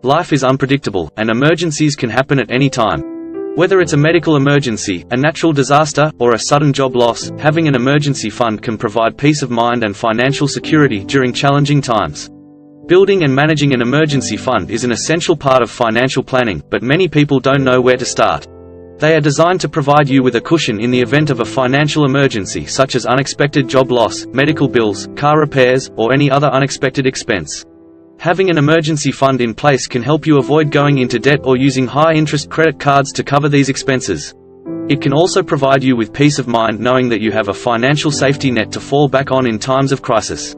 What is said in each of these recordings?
life is unpredictable, and emergencies can happen at any time. Whether it's a medical emergency, a natural disaster, or a sudden job loss, having an emergency fund can provide peace of mind and financial security during challenging times. Building and managing an emergency fund is an essential part of financial planning, but many people don't know where to start. They are designed to provide you with a cushion in the event of a financial emergency such as unexpected job loss, medical bills, car repairs, or any other unexpected expense. Having an emergency fund in place can help you avoid going into debt or using high-interest credit cards to cover these expenses. It can also provide you with peace of mind knowing that you have a financial safety net to fall back on in times of crisis.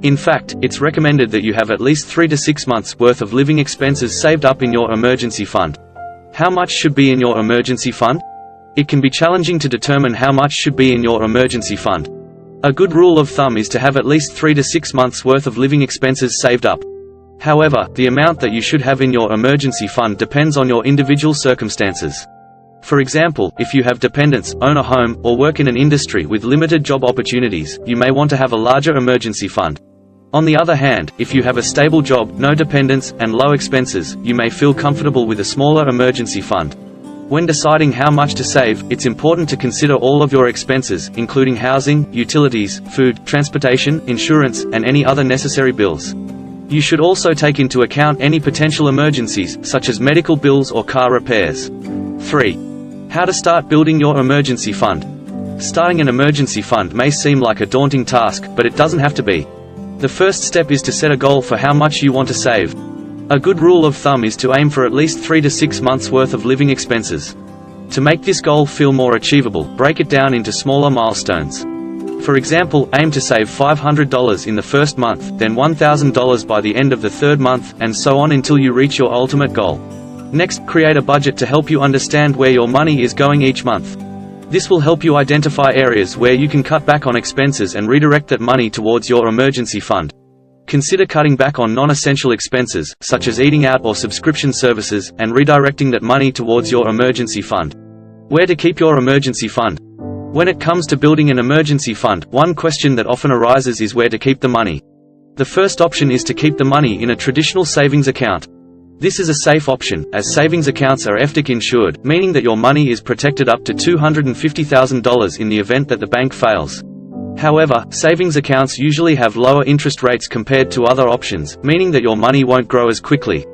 In fact, it's recommended that you have at least 3 to 6 months' worth of living expenses saved up in your emergency fund. How much should be in your emergency fund? It can be challenging to determine how much should be in your emergency fund. A good rule of thumb is to have at least 3 to 6 months' worth of living expenses saved up. However, the amount that you should have in your emergency fund depends on your individual circumstances. For example, if you have dependents, own a home, or work in an industry with limited job opportunities, you may want to have a larger emergency fund. On the other hand, if you have a stable job, no dependents, and low expenses, you may feel comfortable with a smaller emergency fund. When deciding how much to save, it's important to consider all of your expenses, including housing, utilities, food, transportation, insurance, and any other necessary bills. You should also take into account any potential emergencies, such as medical bills or car repairs. 3. How to start building your emergency fund. Starting an emergency fund may seem like a daunting task, but it doesn't have to be. The first step is to set a goal for how much you want to save. A good rule of thumb is to aim for at least 3 to 6 months' worth of living expenses. To make this goal feel more achievable, break it down into smaller milestones. For example, aim to save $500 in the first month, then $1,000 by the end of the third month, and so on until you reach your ultimate goal. Next, create a budget to help you understand where your money is going each month. This will help you identify areas where you can cut back on expenses and redirect that money towards your emergency fund. Consider cutting back on non-essential expenses, such as eating out or subscription services, and redirecting that money towards your emergency fund. Where to keep your emergency fund? When it comes to building an emergency fund, one question that often arises is where to keep the money. The first option is to keep the money in a traditional savings account. This is a safe option, as savings accounts are FDIC insured, meaning that your money is protected up to $250,000 in the event that the bank fails. However, savings accounts usually have lower interest rates compared to other options, meaning that your money won't grow as quickly.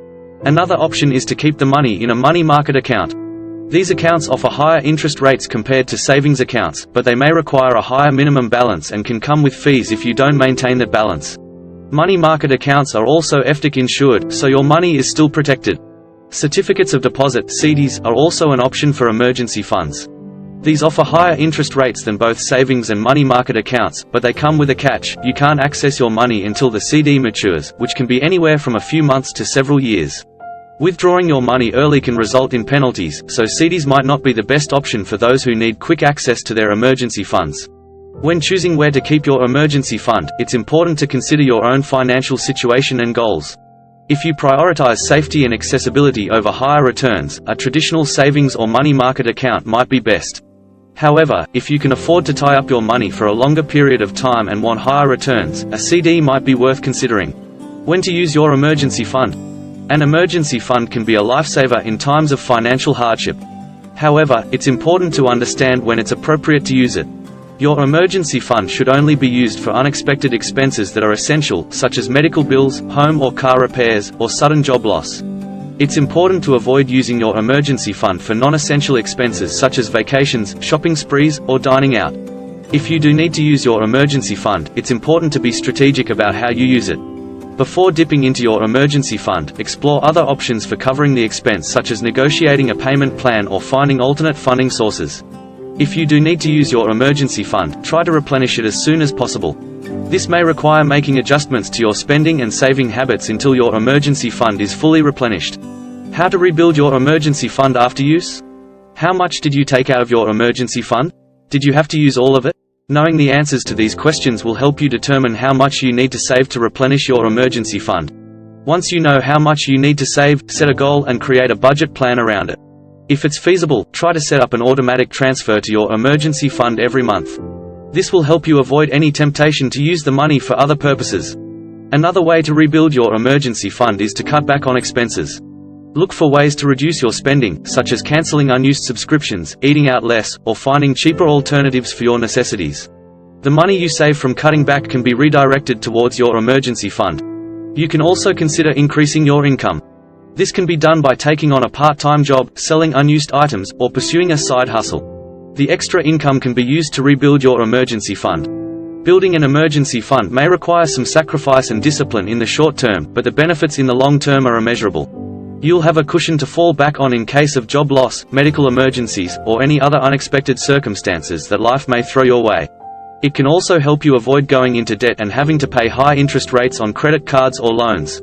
Another option is to keep the money in a money market account. These accounts offer higher interest rates compared to savings accounts, but they may require a higher minimum balance and can come with fees if you don't maintain that balance. Money market accounts are also FDIC insured, so your money is still protected. Certificates of deposit (CDs) are also an option for emergency funds. These offer higher interest rates than both savings and money market accounts, but they come with a catch: you can't access your money until the CD matures, which can be anywhere from a few months to several years. Withdrawing your money early can result in penalties, so CDs might not be the best option for those who need quick access to their emergency funds. When choosing where to keep your emergency fund, it's important to consider your own financial situation and goals. If you prioritize safety and accessibility over higher returns, a traditional savings or money market account might be best. However, if you can afford to tie up your money for a longer period of time and want higher returns, a CD might be worth considering. When to use your emergency fund. An emergency fund can be a lifesaver in times of financial hardship. However, it's important to understand when it's appropriate to use it. Your emergency fund should only be used for unexpected expenses that are essential, such as medical bills, home or car repairs, or sudden job loss. It's important to avoid using your emergency fund for non-essential expenses such as vacations, shopping sprees, or dining out. If you do need to use your emergency fund, it's important to be strategic about how you use it. Before dipping into your emergency fund, explore other options for covering the expense, such as negotiating a payment plan or finding alternate funding sources. If you do need to use your emergency fund, try to replenish it as soon as possible. This may require making adjustments to your spending and saving habits until your emergency fund is fully replenished. How to rebuild your emergency fund after use? How much did you take out of your emergency fund? Did you have to use all of it? Knowing the answers to these questions will help you determine how much you need to save to replenish your emergency fund. Once you know how much you need to save, set a goal and create a budget plan around it. If it's feasible, try to set up an automatic transfer to your emergency fund every month. This will help you avoid any temptation to use the money for other purposes. Another way to rebuild your emergency fund is to cut back on expenses. Look for ways to reduce your spending, such as canceling unused subscriptions, eating out less, or finding cheaper alternatives for your necessities. The money you save from cutting back can be redirected towards your emergency fund. You can also consider increasing your income. This can be done by taking on a part-time job, selling unused items, or pursuing a side hustle. The extra income can be used to rebuild your emergency fund. Building an emergency fund may require some sacrifice and discipline in the short term, but the benefits in the long term are immeasurable. You'll have a cushion to fall back on in case of job loss, medical emergencies, or any other unexpected circumstances that life may throw your way. It can also help you avoid going into debt and having to pay high interest rates on credit cards or loans.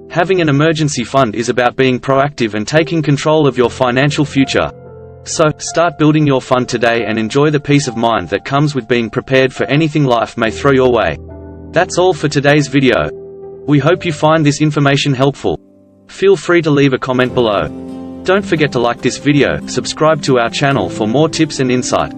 Having an emergency fund is about being proactive and taking control of your financial future. So, start building your fund today and enjoy the peace of mind that comes with being prepared for anything life may throw your way. That's all for today's video. We hope you find this information helpful. Feel free to leave a comment below. Don't forget to like this video, subscribe to our channel for more tips and insight.